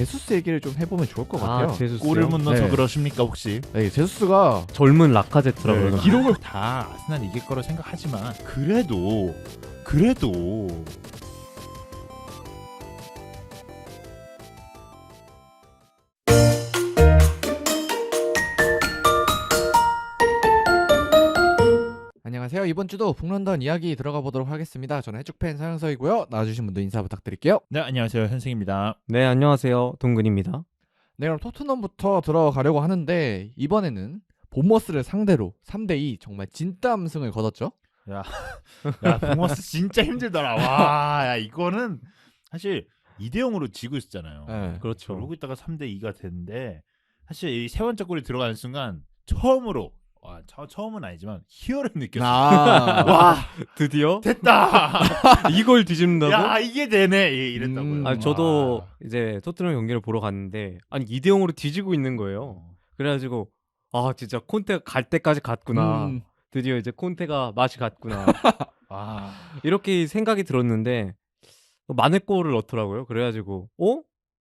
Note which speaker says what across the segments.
Speaker 1: 제수스 얘기를 좀 해보면 좋을 것 같아요.
Speaker 2: 제수스요?
Speaker 3: 골을 못 넣어서
Speaker 1: 네.
Speaker 3: 그러십니까 혹시?
Speaker 1: 네, 제수스가
Speaker 2: 젊은 라카제트라 그러나.
Speaker 3: 기록을 다 아스날이 이길 거라 생각하지만 그래도
Speaker 1: 안녕하세요. 이번 주도 북런던 이야기 들어가 보도록 하겠습니다. 저는 해축팬 서영서이고요. 나와주신 분들 인사 부탁드릴게요.
Speaker 3: 네, 안녕하세요, 현승입니다.
Speaker 2: 네, 안녕하세요. 동근입니다.
Speaker 1: 네, 그럼 토트넘부터 들어가려고 하는데 이번에는 본머스를 상대로 3대2 정말 진땀승을 거뒀죠.
Speaker 3: 야, 보머스 진짜 힘들더라. 와, 야, 이거는 사실 2대0으로 지고 있었잖아요.
Speaker 1: 네.
Speaker 2: 그렇죠.
Speaker 3: 그러고 있다가 3대2가 됐는데 사실 이 세 번째 골이 들어가는 순간 처음으로 처음은 아니지만 희열을 느꼈어요. 와,
Speaker 2: 드디어
Speaker 3: 됐다.
Speaker 2: 이걸 뒤집는다고?
Speaker 3: 야, 이게 되네. 이랬다고요.
Speaker 2: 아니, 저도 이제 토트넘 경기를 보러 갔는데 아니 2대0으로 뒤지고 있는 거예요. 그래가지고 진짜 콘테가 갈 때까지 갔구나. 드디어 이제 콘테가 맛이 갔구나. 이렇게 생각이 들었는데 마네골을 넣더라고요. 그래가지고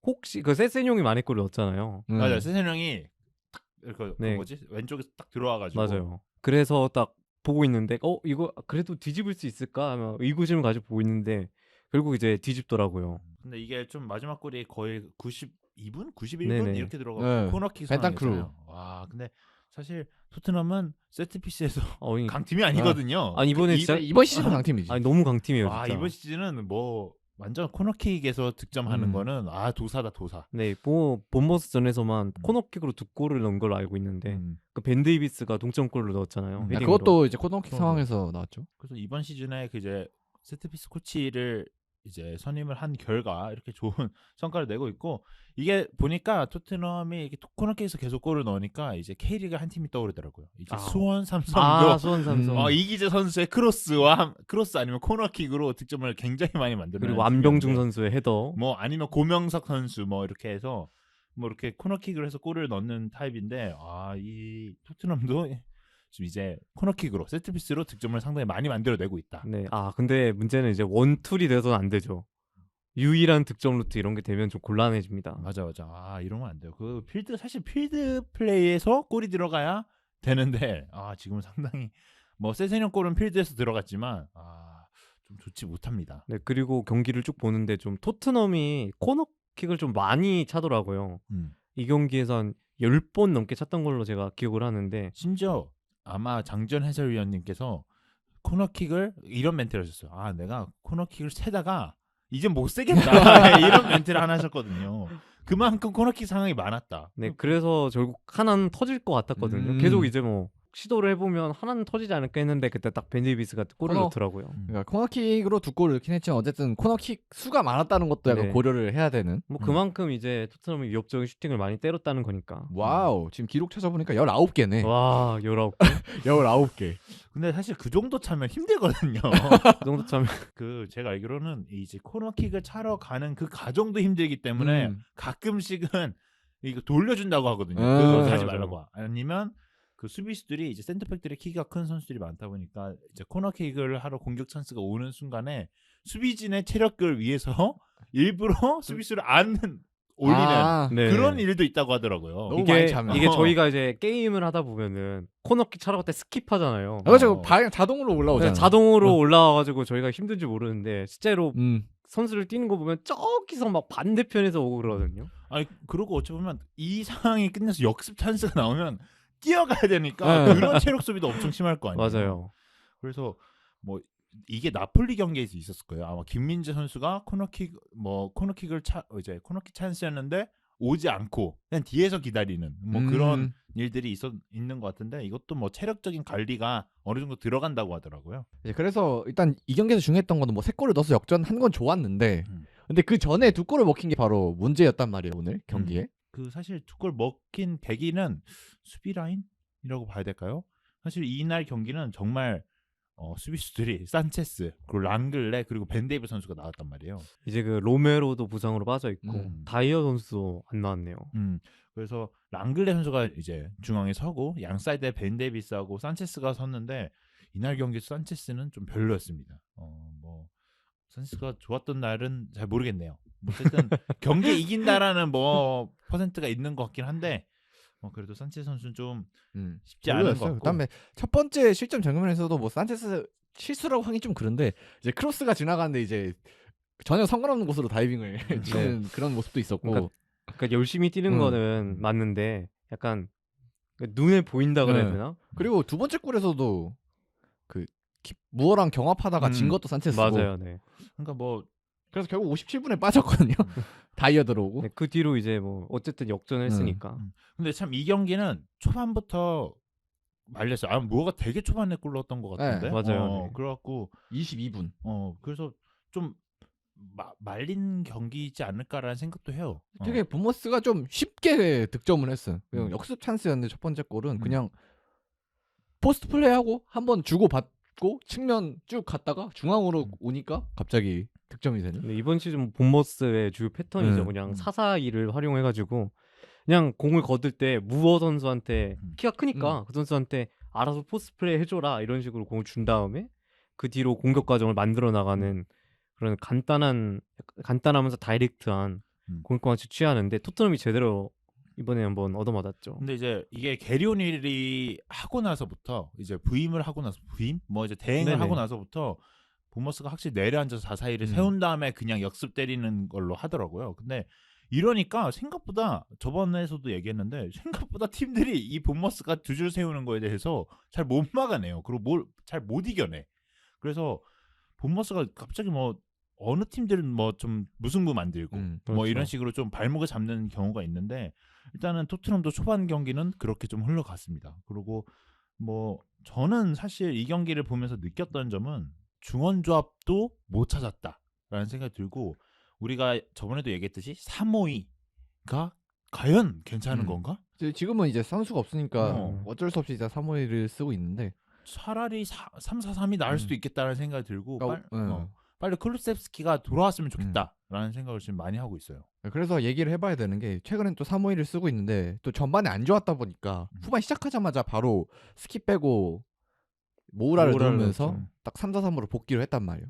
Speaker 2: 혹시 그 세세뇽이 마네골을 넣었잖아요.
Speaker 3: 맞아요. 세세 형이 딱 이렇게
Speaker 2: 네.
Speaker 3: 뭐지 왼쪽에서 딱 들어와가지고
Speaker 2: 맞아요. 그래서 딱 보고 있는데 이거 그래도 뒤집을 수 있을까 하면 의구심을 가지고 보고 있는데 결국 이제 뒤집더라고요.
Speaker 3: 근데 이게 좀 마지막 골이 거의 92분, 91분
Speaker 2: 네네.
Speaker 3: 이렇게 들어가고
Speaker 1: 네.
Speaker 3: 코너킥
Speaker 1: 벤탄크루.
Speaker 3: 상황이었잖아요. 와, 근데 사실 토트넘은 세트피스에서
Speaker 2: 이-
Speaker 3: 강팀이 아니거든요.
Speaker 2: 아니 이번에 진짜
Speaker 1: 이번 시즌은 강팀이지.
Speaker 2: 아니 너무 강팀이에요.
Speaker 3: 와,
Speaker 2: 진짜.
Speaker 3: 이번 시즌은 뭐 완전 코너킥에서 득점하는
Speaker 1: 음.
Speaker 3: 거는 도사다 도사.
Speaker 2: 네, 본머스 전에서만 코너킥으로 2골을 넣은 걸로 알고 있는데
Speaker 3: 음.
Speaker 2: 그 벤 데이비스가 동점골을 넣었잖아요.
Speaker 3: 음.
Speaker 2: 헤딩으로.
Speaker 1: 그것도 이제 코너킥
Speaker 3: 그럼요.
Speaker 1: 상황에서 나왔죠.
Speaker 3: 그래서 이번 시즌에 그 이제 세트피스 코치를 이제 선임을 한 결과 이렇게 좋은 성과를 내고 있고, 이게 보니까 토트넘이 이렇게 코너킥에서 계속 골을 넣으니까 이제 K리그 한 팀이 떠오르더라고요. 이제 수원 삼성도
Speaker 2: 수원 삼성.
Speaker 3: 이기재 선수의 크로스 아니면 코너킥으로 득점을 굉장히 많이 만드는,
Speaker 2: 그리고 안병중 선수의 헤더.
Speaker 3: 뭐 아니면 고명석 선수 뭐 이렇게 해서 뭐 이렇게 코너킥을 해서 골을 넣는 타입인데, 이 토트넘도 지금 이제 코너킥으로 세트피스로 득점을 상당히 많이 만들어내고 있다.
Speaker 2: 네. 근데 문제는 이제 원툴이 돼서는 안 되죠. 유일한 득점 루트 이런 게 되면 좀 곤란해집니다.
Speaker 3: 맞아. 이러면 안 돼요. 사실 필드 플레이에서 골이 들어가야 되는데, 지금은 상당히 뭐 세세뇽 골은 필드에서 들어갔지만 좀 좋지 못합니다.
Speaker 2: 네, 그리고 경기를 쭉 보는데 좀 토트넘이 코너킥을 좀 많이 차더라고요. 이 경기에서 한 10번 넘게 찼던 걸로 제가 기억을 하는데,
Speaker 3: 심지어 아마 장전 해설위원님께서 코너킥을 이런 멘트를 하셨어요. 내가 코너킥을 세다가 이제 못 세겠다. 이런 멘트를 하나 하셨거든요. 그만큼 코너킥 상황이 많았다.
Speaker 2: 네, 그래서 결국 하나는 터질 것 같았거든요. 계속 이제 뭐 시도를 해보면 하나는 터지지 않을까 했는데 그때 딱 벤 데이비스가 골을 넣더라고요.
Speaker 1: 그러니까 코너킥으로 2골을 넣긴 했지만 어쨌든 코너킥 수가 많았다는 것도 약간
Speaker 2: 네.
Speaker 1: 고려를 해야 되는.
Speaker 2: 뭐 그만큼 이제 토트넘이 위협적인 슈팅을 많이 때렸다는 거니까.
Speaker 1: 와우, 지금 기록 찾아보니까 19개네.
Speaker 2: 와, 19개.
Speaker 1: 19개.
Speaker 3: 근데 사실 그 정도 차면 힘들거든요.
Speaker 2: 그 정도 차면.
Speaker 3: 제가 알기로는 이제 코너킥을 차러 가는 그 과정도 힘들기 때문에 가끔씩은 이거 돌려준다고 하거든요. 그거 하지
Speaker 2: 맞아요.
Speaker 3: 말라고. 아니면 그 수비수들이 이제 센터백들의 키가 큰 선수들이 많다 보니까 이제 코너킥을 하러 공격 찬스가 오는 순간에 수비진의 체력을 위해서 일부러 수비수를 안 올리는
Speaker 2: 네.
Speaker 3: 그런 일도 있다고 하더라고요.
Speaker 1: 너무 많이 차면.
Speaker 2: 이게 저희가 이제 게임을 하다 보면은 코너킥 차러 갈 때 스킵하잖아요.
Speaker 1: 그래서 자동으로 올라오잖아.
Speaker 2: 자동으로 올라와가지고 저희가 힘든지 모르는데 실제로
Speaker 1: 음.
Speaker 2: 선수를 뛰는 거 보면 저기서 막 반대편에서 오고 그러거든요.
Speaker 3: 그러고 어찌 보면 이 상황이 끝나서 역습 찬스가 나오면 뛰어가야 되니까 그런 체력 소비도 엄청 심할 거 아니에요.
Speaker 2: 맞아요.
Speaker 3: 그래서 뭐 이게 나폴리 경기에서 있었을 거예요. 아마 김민재 선수가 코너킥 찬스였는데 오지 않고 그냥 뒤에서 기다리는 뭐 그런 일들이 있는 것 같은데, 이것도 뭐 체력적인 관리가 어느 정도 들어간다고 하더라고요.
Speaker 1: 그래서 일단 이 경기에서 중요했던 거는 뭐 3골을 넣어서 역전한 건 좋았는데 근데 그 전에 2골을 먹힌 게 바로 문제였단 말이에요, 오늘 경기에.
Speaker 3: 사실 2골 먹힌 계기는 수비 라인이라고 봐야 될까요? 사실 이날 경기는 정말 수비수들이 산체스, 그리고 랑글레, 그리고 벤 데이브 선수가 나왔단 말이에요.
Speaker 2: 이제 그 로메로도 부상으로 빠져 있고 다이어 선수도 안 나왔네요.
Speaker 3: 그래서 랑글레 선수가 이제 중앙에 서고 양 사이드에 벤 데이비스하고 산체스가 섰는데, 이날 경기 산체스는 좀 별로였습니다. 뭐 산체스가 좋았던 날은 잘 모르겠네요. 어쨌든 경기 이긴다라는 뭐 퍼센트가 있는 것 같긴 한데 그래도 산체스 선수는 좀 쉽지 않은 것
Speaker 1: 별로였어요.
Speaker 3: 같고.
Speaker 1: 그다음에 첫 번째 실점 장면에서도 뭐 산체스 실수라고 하긴 좀 그런데 이제 크로스가 지나가는데 이제 전혀 상관없는 곳으로 다이빙을 치는 그런 모습도 있었고.
Speaker 2: 그러니까 열심히 뛰는 거는 맞는데 약간 눈에 보인다 그래야
Speaker 1: 네.
Speaker 2: 되나?
Speaker 1: 그리고 두 번째 골에서도 그 무어랑 경합하다가 진 것도 산체스고.
Speaker 2: 맞아요. 네.
Speaker 3: 그러니까 뭐
Speaker 1: 그래서 결국 57분에 빠졌거든요. 다이어 들어오고.
Speaker 2: 네, 그 뒤로 이제 뭐 어쨌든 역전했으니까.
Speaker 3: 근데 참 이 경기는 초반부터 말렸어요. 무어가 되게 초반에 골 넣었던 것 같은데.
Speaker 2: 네, 맞아요. 네.
Speaker 3: 그래갖고
Speaker 1: 22분.
Speaker 3: 그래서 좀 말린 경기이지 않을까라는 생각도 해요.
Speaker 1: 되게 본머스가 좀 쉽게 득점을 했어요. 그냥
Speaker 3: 음.
Speaker 1: 역습 찬스였는데 첫 번째 골은 그냥 포스트 플레이하고 한번 주고 받고 측면 쭉 갔다가 중앙으로 오니까 갑자기 득점이 되는.
Speaker 2: 근데 이번 시즌 본머스의 주요 패턴이죠. 그냥 4-4-2를 활용해가지고 그냥 공을 거둘 때 무어 선수한테 키가 크니까 그 선수한테 알아서 포스트 플레이 해줘라 이런 식으로 공을 준 다음에 그 뒤로 공격 과정을 만들어 나가는 그런 간단하면서 다이렉트한 공격 방식 취하는데 토트넘이 제대로 이번에 한번 얻어맞았죠.
Speaker 3: 근데 이제 이게 게리 오닐이 하고 나서부터 이제 부임을 하고 나서 뭐 이제 대행을
Speaker 2: 네네.
Speaker 3: 하고 나서부터 보머스가 확실히 내려앉아서 4-4-2를 세운 다음에 그냥 역습 때리는 걸로 하더라고요. 근데 이러니까 생각보다 저번에서도 얘기했는데 생각보다 팀들이 이 보머스가 두 줄 세우는 거에 대해서 잘 못 막아내요. 그리고 뭘 잘 못 이겨내. 그래서 보머스가 갑자기 뭐 어느 팀들은 뭐 좀 무승부 만들고 뭐
Speaker 2: 그렇죠.
Speaker 3: 이런 식으로 좀 발목을 잡는 경우가 있는데 일단은 토트넘도 초반 경기는 그렇게 좀 흘러갔습니다. 그리고 뭐 저는 사실 이 경기를 보면서 느꼈던 점은 중원 조합도 못 찾았다라는 생각이 들고 우리가 저번에도 얘기했듯이 3-5-2가 과연 괜찮은 건가?
Speaker 1: 지금은 이제 선수가 없으니까 어쩔 수 없이 이제 3-5-2를 쓰고 있는데
Speaker 3: 차라리 3-4-3이 나을 수도 있겠다라는 생각이 들고
Speaker 1: 그러니까,
Speaker 3: 빨리 클루셉스키가 돌아왔으면 좋겠다라는 생각을 지금 많이 하고 있어요.
Speaker 1: 그래서 얘기를 해봐야 되는 게 최근엔 또 3-5-2를 쓰고 있는데 또 전반에 안 좋았다 보니까 후반 시작하자마자 바로 스킵 빼고 모우라를 넣으면서 딱 3-4-3으로 복귀를 했단 말이에요.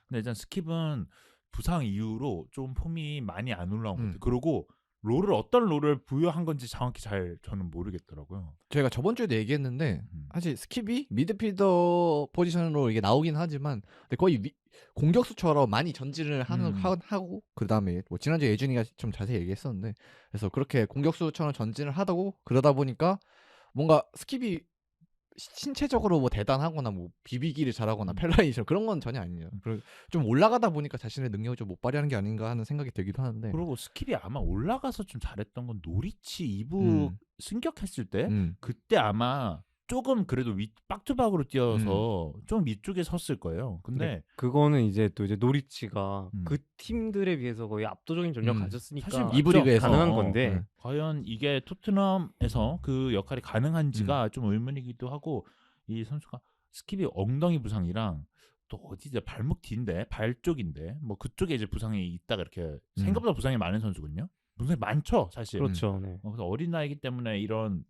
Speaker 3: 근데 일단 스킵은 부상 이후로 좀 폼이 많이 안 올라온 것 같아요. 그리고 어떤 롤을 부여한 건지 정확히 잘 저는 모르겠더라고요.
Speaker 1: 저희가 저번 주에도 얘기했는데 사실 스킵이 미드필더 포지션으로 이게 나오긴 하지만 근데 거의 공격수처럼 많이 전진을 하고 그다음에 뭐 지난주에 예준이가 좀 자세히 얘기했었는데 그래서 그렇게 공격수처럼 전진을 하다고 그러다 보니까 뭔가 스킵이 신체적으로 뭐 대단하거나 뭐 비비기를 잘하거나 펠라이션 그런 건 전혀 아니에요. 좀 올라가다 보니까 자신의 능력을 좀 못 발휘하는 게 아닌가 하는 생각이 들기도 하는데.
Speaker 3: 그리고 스킵이 아마 올라가서 좀 잘했던 건 노리치 2부 승격했을 때 그때 아마 조금 그래도 박투박으로 뛰어서 좀 위쪽에 섰을 거예요. 근데
Speaker 2: 그거는 이제 또 이제 노리치가 그 팀들에 비해서 거의 압도적인 전력 가졌으니까
Speaker 3: 사실
Speaker 1: 이부 리그에서
Speaker 2: 가능한 건데
Speaker 3: 과연 이게 토트넘에서 그 역할이 가능한지가 좀 의문이기도 하고 이 선수가 스킵이 엉덩이 부상이랑 또 어디죠 발목 뒤인데 발 쪽인데 뭐 그쪽에 이제 부상이 있다가 이렇게 생각보다 부상이 많은 선수거든요. 부상이 많죠 사실.
Speaker 2: 그렇죠. 네.
Speaker 3: 그래서 어린 나이기 때문에 이런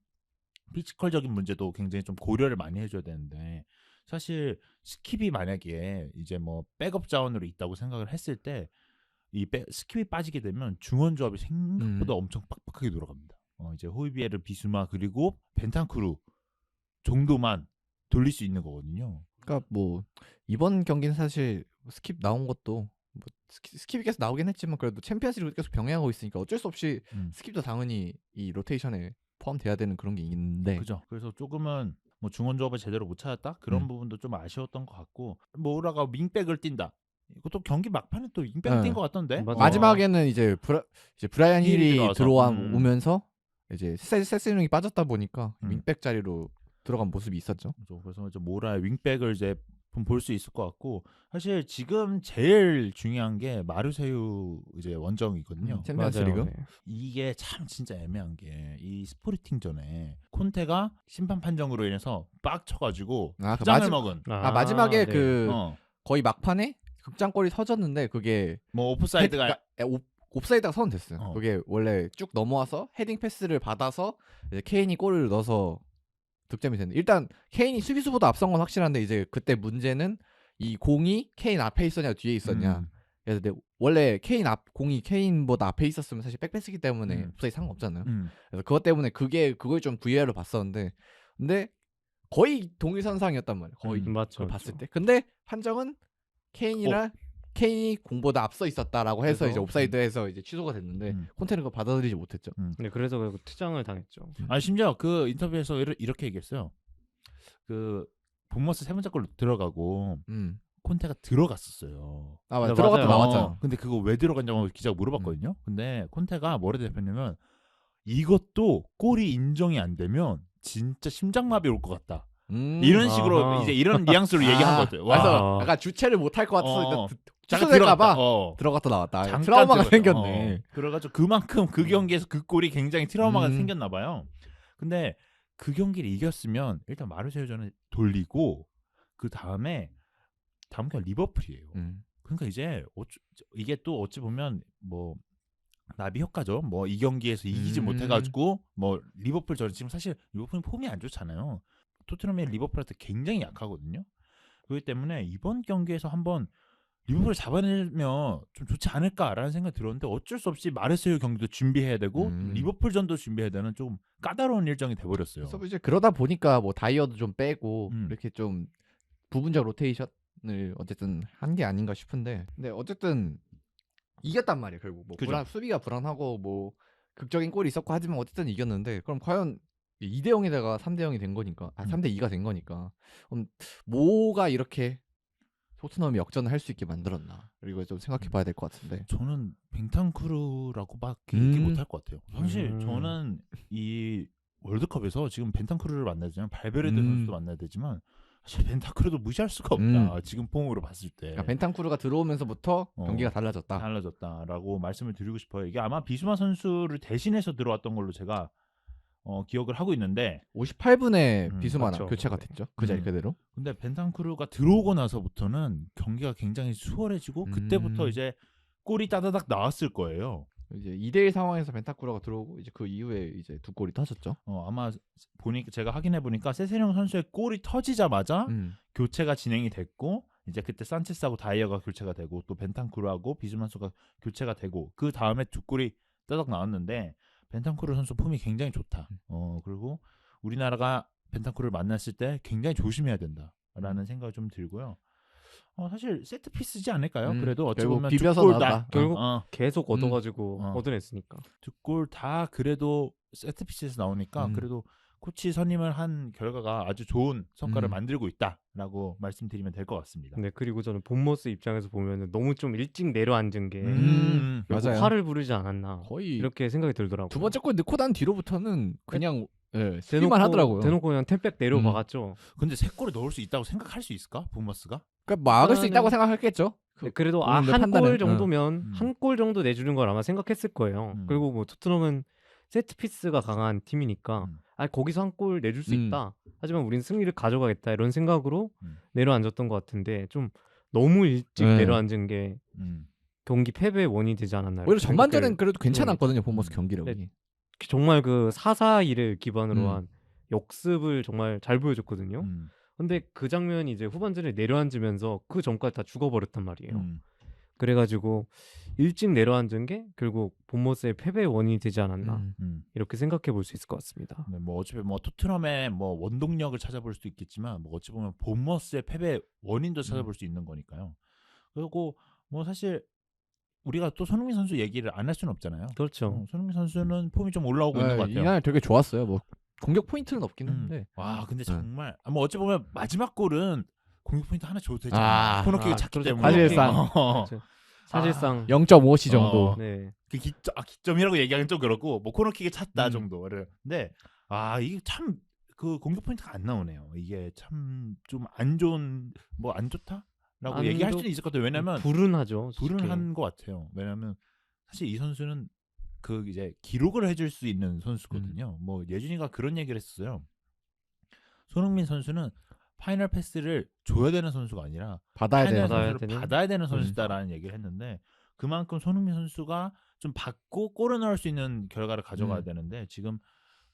Speaker 3: 피지컬적인 문제도 굉장히 좀 고려를 많이 해줘야 되는데 사실 스킵이 만약에 이제 뭐 백업 자원으로 있다고 생각을 했을 때 이 스킵이 빠지게 되면 중원 조합이 생각보다 엄청 빡빡하게 돌아갑니다. 이제 호이비에르, 비수마 그리고 벤탄쿠르 정도만 돌릴 수 있는 거거든요.
Speaker 1: 그러니까 뭐 이번 경기는 사실 스킵 나온 것도 뭐 스킵이 계속 나오긴 했지만 그래도 챔피언스리그 계속 병행하고 있으니까 어쩔 수 없이 스킵도 당연히 이 로테이션에 포함돼야 되는 그런 게 있는데.
Speaker 3: 그죠. 그래서 조금은 뭐 중원 조합을 제대로 못 찾았다 그런 부분도 좀 아쉬웠던 것 같고 모우라가 윙백을 뛴다. 이것도 경기 막판에 또 윙백 뛴 것 같던데.
Speaker 1: 마지막에는 이제 브라이언 힐이 들어오면서 이제 세스용이 빠졌다 보니까 윙백 자리로 들어간 모습이 있었죠.
Speaker 3: 그래서 이제 모우라의 윙백을 이제 볼 수 있을 것 같고 사실 지금 제일 중요한 게 마르세유 이제 원정이거든요.
Speaker 1: 챔피언스리그.
Speaker 3: 이게 참 진짜 애매한 게 이 스포르팅전에 콘테가 심판 판정으로 인해서 빡 쳐가지고 극장을 먹은.
Speaker 1: 마지막에 거의 막판에 극장골이 터졌는데 그게
Speaker 3: 뭐 오프사이드가
Speaker 1: 옵사이드가 선언됐어요. 그게 원래 쭉 넘어와서 헤딩 패스를 받아서 이제 케인이 골을 넣어서 득점이 됐는데 일단 케인이 수비수보다 앞선 건 확실한데 이제 그때 문제는 이 공이 케인 앞에 있었냐 뒤에 있었냐. 그래서 원래 공이 케인보다 앞에 있었으면 사실 백패스기 때문에
Speaker 3: 음.
Speaker 1: 옵사이드 상관없잖아요.
Speaker 3: 음.
Speaker 1: 그래서 그것 때문에 그걸 좀 VAR로 봤었는데 근데 거의 동일선상이었단 말이에요. 거의
Speaker 2: 맞죠.
Speaker 1: 그걸 봤을 때. 근데 판정은 케인이 공보다 앞서 있었다라고 해서
Speaker 2: 그래서,
Speaker 1: 이제 옵사이드에서 이제 취소가 됐는데 콘테는 그거 받아들이지 못했죠.
Speaker 2: 네, 그래서 결국 퇴장을 당했죠.
Speaker 3: 아 심지어 그 인터뷰에서 이렇게 얘기했어요. 그 본머스 세 번째 골로 들어가고 콘테가 들어갔었어요.
Speaker 1: 아 맞아.
Speaker 2: 네,
Speaker 1: 들어갔다
Speaker 2: 맞아요.
Speaker 1: 나왔잖아.
Speaker 3: 근데 그거 왜 들어갔냐고 기자가 물어봤거든요. 근데 콘테가 뭐라 대답했냐면 이것도 골이 인정이 안 되면 진짜 심장마비 올 것 같다. 이런 식으로
Speaker 2: 아하.
Speaker 3: 이제 이런 뉘앙스로 얘기한 거죠. 와.
Speaker 1: 그래서 약간 주체를 못할 것 같아서
Speaker 3: 잠깐
Speaker 1: 취소될까봐
Speaker 3: 들어갔다.
Speaker 1: 들어갔다 나왔다.
Speaker 3: 잠깐
Speaker 1: 트라우마가
Speaker 3: 들어갔다.
Speaker 1: 생겼네.
Speaker 3: 그래가지고 그만큼 그 경기에서 그 골이 굉장히 트라우마가 생겼나 봐요. 근데 그 경기를 이겼으면 일단 마르세유전을 돌리고 그 다음 경기 리버풀이에요. 그러니까 이제 이게 또 어찌 보면 뭐 나비 효과죠. 뭐 이 경기에서 이기지 못해가지고 뭐 리버풀 전 지금 사실 리버풀은 폼이 안 좋잖아요. 토트넘이 리버풀한테 굉장히 약하거든요. 그렇기 때문에 이번 경기에서 한번 리버풀을 잡아내면 좀 좋지 않을까라는 생각이 들었는데 어쩔 수 없이 마르세유 경기도 준비해야 되고 리버풀전도 준비해야 되는 좀 까다로운 일정이 돼버렸어요.
Speaker 1: 그래서 이제 그러다 보니까 뭐 다이어도 좀 빼고 이렇게 좀 부분적 로테이션을 어쨌든 한 게 아닌가 싶은데 근데 어쨌든 이겼단 말이에요. 결국 뭐 수비가 불안하고 뭐 극적인 골이 있었고 하지만 어쨌든 이겼는데 그럼 과연 2대 0에다가 3대 0이 된 거니까 3대 2가 된 거니까 뭐가 이렇게 토트넘이 역전을 할 수 있게 만들었나 그리고 좀 생각해 봐야 될 것 같은데
Speaker 3: 저는 벤탄쿠르라고밖에 얘기 못할 것 같아요. 사실 저는 이 월드컵에서 지금 벤탄쿠르를 만나야 되지만 발베르데 선수도 만나야 되지만 사실 벤탄쿠르도 무시할 수가 없다. 지금 폼으로 봤을 때.
Speaker 1: 그러니까 벤탄쿠르가 들어오면서부터 경기가 달라졌다.
Speaker 3: 달라졌다라고 말씀을 드리고 싶어요. 이게 아마 비수마 선수를 대신해서 들어왔던 걸로 제가 기억을 하고 있는데
Speaker 1: 58분에 비수마랑
Speaker 2: 맞죠.
Speaker 1: 교체가 됐죠. 그 자리 그대로.
Speaker 3: 근데 벤탄쿠르가 들어오고 나서부터는 경기가 굉장히 수월해지고 그때부터 이제 골이 따다닥 나왔을 거예요.
Speaker 1: 이제 2대1 상황에서 벤탄쿠르가 들어오고 이제 그 이후에 이제 두 골이 터졌죠.
Speaker 3: 아마 제가 확인해 보니까 세세뇽 선수의 골이 터지자마자 교체가 진행이 됐고 이제 그때 산체스하고 다이어가 교체가 되고 또 벤탄쿠르하고 비수마 선수가 교체가 되고 그 다음에 두 골이 따닥 나왔는데 벤탄쿠르 선수 폼이 굉장히 좋다. 그리고 우리나라가 벤탄쿠르를 만났을 때 굉장히 조심해야 된다라는 생각이 좀 들고요. 사실 세트 피스지 않을까요? 그래도 어찌 보면
Speaker 1: 비벼서 나왔다.
Speaker 2: 결국 계속 얻어가지고 얻어냈으니까.
Speaker 3: 두 골 다 그래도 세트 피스에서 나오니까 그래도 코치 선임을 한 결과가 아주 좋은 성과를 만들고 있다라고 말씀드리면 될 것 같습니다.
Speaker 2: 네, 그리고 저는 본머스 입장에서 보면은 너무 좀 일찍 내려앉은 게
Speaker 1: 맞아요.
Speaker 2: 화를 부르지 않았나
Speaker 1: 거의
Speaker 2: 이렇게 생각이 들더라고요.
Speaker 1: 두 번째 골 넣고 난 뒤로부터는 그냥 수비만 하더라고요.
Speaker 2: 대놓고 그냥 템백 내려박았죠.
Speaker 3: 근데 세 골을 넣을 수 있다고 생각할 수 있을까? 본머스가?
Speaker 1: 그러니까 막을 수 있다고 생각했겠죠.
Speaker 2: 네, 그래도 한 골 정도면 한 골 정도 내주는 걸 아마 생각했을 거예요. 그리고 뭐 토트넘은 세트 피스가 강한 팀이니까 거기서 한 골 내줄 수 있다. 하지만 우린 승리를 가져가겠다 이런 생각으로 내려앉았던 것 같은데 좀 너무 일찍 내려앉은 게 경기 패배의 원인이 되지 않았나요?
Speaker 1: 오히려 전반전엔 그래도 괜찮았거든요. 본머스 경기력이.
Speaker 2: 네, 정말 그 4-4-2를 기반으로 한 역습을 정말 잘 보여줬거든요. 근데 그 장면이 이제 후반전에 내려앉으면서 그 전까지 다 죽어버렸단 말이에요. 그래가지고 일찍 내려앉은 게 결국 본머스의 패배의 원인이 되지 않았나 이렇게 생각해 볼 수 있을 것 같습니다.
Speaker 3: 네, 뭐 어차피 뭐 토트넘의 뭐 원동력을 찾아볼 수도 있겠지만 뭐 어찌 보면 본머스의 패배 원인도 찾아볼 수 있는 거니까요. 그리고 뭐 사실 우리가 또 손흥민 선수 얘기를 안 할 수는 없잖아요.
Speaker 2: 그렇죠.
Speaker 3: 손흥민 선수는 폼이 좀 올라오고 있는 것 같아요.
Speaker 1: 이날 되게 좋았어요. 뭐 공격 포인트는 없긴 한데.
Speaker 3: 와 근데 정말 뭐 어찌 보면 마지막 골은 공격 포인트 하나 줘도 되잖아요. 코너킥을 찾기 때문에.
Speaker 2: 사실상
Speaker 1: 0.5시 정도.
Speaker 2: 네.
Speaker 3: 그 기점이라고 얘기하기는 좀 그렇고 뭐 코너킥을 찾다 정도를. 근데 이게 참 그 공격 포인트가 안 나오네요. 이게 참 좀 안 좋은 뭐 안 좋다라고 얘기할 수는 있을 것 같아요. 왜냐면
Speaker 2: 불운하죠.
Speaker 3: 불운한 것 같아요. 왜냐면 사실 이 선수는 그 이제 기록을 해줄 수 있는 선수거든요. 뭐 예준이가 그런 얘기를 했었어요. 손흥민 선수는 파이널 패스를 줘야 되는 선수가 아니라 받아야 되는 선수다라는 얘기를 했는데 그만큼 손흥민 선수가 좀 받고 골을 넣을 수 있는 결과를 가져가야 되는데 지금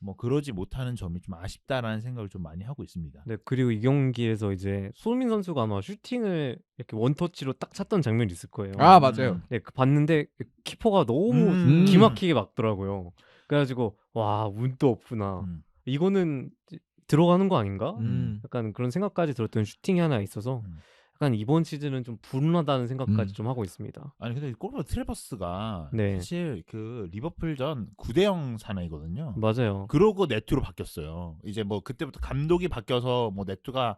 Speaker 3: 뭐 그러지 못하는 점이 좀 아쉽다라는 생각을 좀 많이 하고 있습니다.
Speaker 2: 네, 그리고 이 경기에서 이제 손흥민 선수가 아마 슈팅을 이렇게 원터치로 딱 찼던 장면이 있을 거예요.
Speaker 1: 아 맞아요.
Speaker 2: 네, 그 봤는데 그 키퍼가 너무 기막히게 막더라고요. 그래가지고 와 운도 없구나. 이거는 들어가는 거 아닌가? 약간 그런 생각까지 들었던 슈팅이 하나 있어서 약간 이번 시즌은 좀 불운하다는 생각까지 좀 하고 있습니다.
Speaker 3: 아니 근데 골키퍼 트레버스가
Speaker 2: 네.
Speaker 3: 사실 그 리버풀전 9대0 사나이거든요.
Speaker 2: 맞아요.
Speaker 3: 그러고 네트로 바뀌었어요. 이제 뭐 그때부터 감독이 바뀌어서 뭐 네트가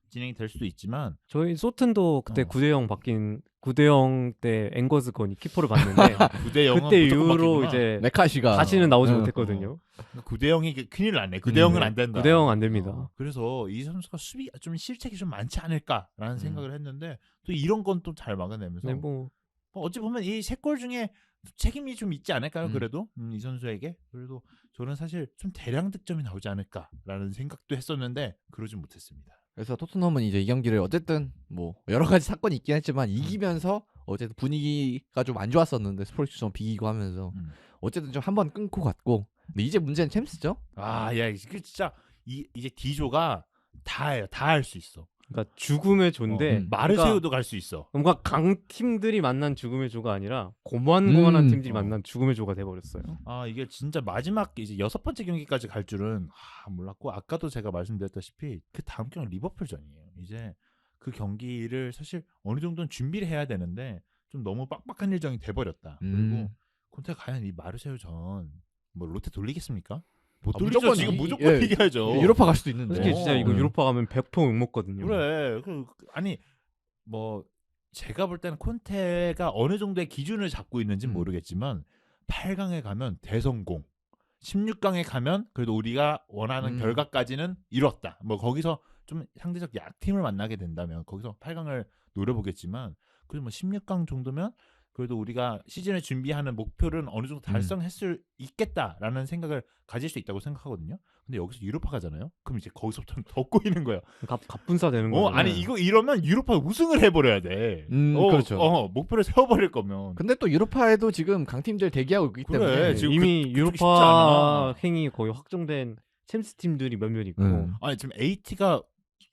Speaker 3: 진행이 될 수도 있지만
Speaker 2: 저희 소튼도 그때 9대0 바뀐 9대0 때 앵거스 건이 키퍼를 봤는데
Speaker 3: 9대0은
Speaker 2: 그때 이후로 이제
Speaker 1: 메카시가
Speaker 2: 다시는 나오지 못했거든요.
Speaker 3: 9대0이 큰일 났네. 9대0은 안 된다.
Speaker 2: 9대0 안 됩니다.
Speaker 3: 그래서 이 선수가 수비 좀 실책이 좀 많지 않을까라는 생각을 했는데 또 이런 건 또 잘 막아내면서
Speaker 2: 네, 뭐
Speaker 3: 어찌 보면 이 세 골 중에 책임이 좀 있지 않을까요? 그래도 이 선수에게 그래도 저는 사실 좀 대량 득점이 나오지 않을까라는 생각도 했었는데 그러진 못했습니다.
Speaker 1: 그래서 토트넘은 이제 이 경기를 어쨌든 뭐 여러 가지 사건이 있긴 했지만 이기면서 어쨌든 분위기가 좀 안 좋았었는데 스포츠 좀 비기고 하면서 어쨌든 좀 한번 끊고 갔고 근데 이제 문제는 챔스죠?
Speaker 3: 아, 야, 그 진짜 이제 D조가 다예요. 다 할 수 있어.
Speaker 2: 그러니까 죽음의 조인데
Speaker 3: 마르세유도 갈 수 있어.
Speaker 2: 뭔가 강팀들이 만난 죽음의 조가 아니라 고만고만한 팀들이 만난 죽음의 조가 돼버렸어요.
Speaker 3: 아 이게 진짜 마지막 이제 6번째 경기까지 갈 줄은 몰랐고 아까도 제가 말씀드렸다시피 그 다음 경기 리버풀전이에요. 이제 그 경기를 사실 어느 정도는 준비를 해야 되는데 좀 너무 빡빡한 일정이 돼버렸다. 그리고 콘테가 과연 이 마르세유 전 뭐 롯데 돌리겠습니까? 못 돌리죠.
Speaker 1: 무조건
Speaker 3: 지금 무조건 이겨야죠.
Speaker 1: 유로파 갈 수도 있는데.
Speaker 2: 솔직히 진짜 이거 유로파 가면 100% 욕먹거든요.
Speaker 3: 그래. 아니 뭐 제가 볼 때는 콘테가 어느 정도의 기준을 잡고 있는지는 모르겠지만 8강에 가면 대성공, 16강에 가면 그래도 우리가 원하는 결과까지는 이뤘다. 뭐 거기서 좀 상대적 약팀을 만나게 된다면 거기서 8강을 노려보겠지만 그래도 뭐 16강 정도면 그래도 우리가 시즌에 준비하는 목표를 어느 정도 달성할 수 있겠다라는 생각을 가질 수 있다고 생각하거든요. 근데 여기서 유로파 가잖아요. 그럼 이제 거기서부터는 더 꼬이는 거야.
Speaker 2: 갑분싸 되는 거예요.
Speaker 3: 아니 이거 이러면 유로파 우승을 해버려야 돼.
Speaker 1: 그렇죠.
Speaker 3: 목표를 세워버릴 거면.
Speaker 1: 근데 또 유로파에도 지금 강팀들 대기하고 있기 때문에
Speaker 3: 그래, 지금
Speaker 2: 이미 유로파 행이 거의 확정된 챔스 팀들이 몇몇 있고.
Speaker 3: 아니 지금 AT가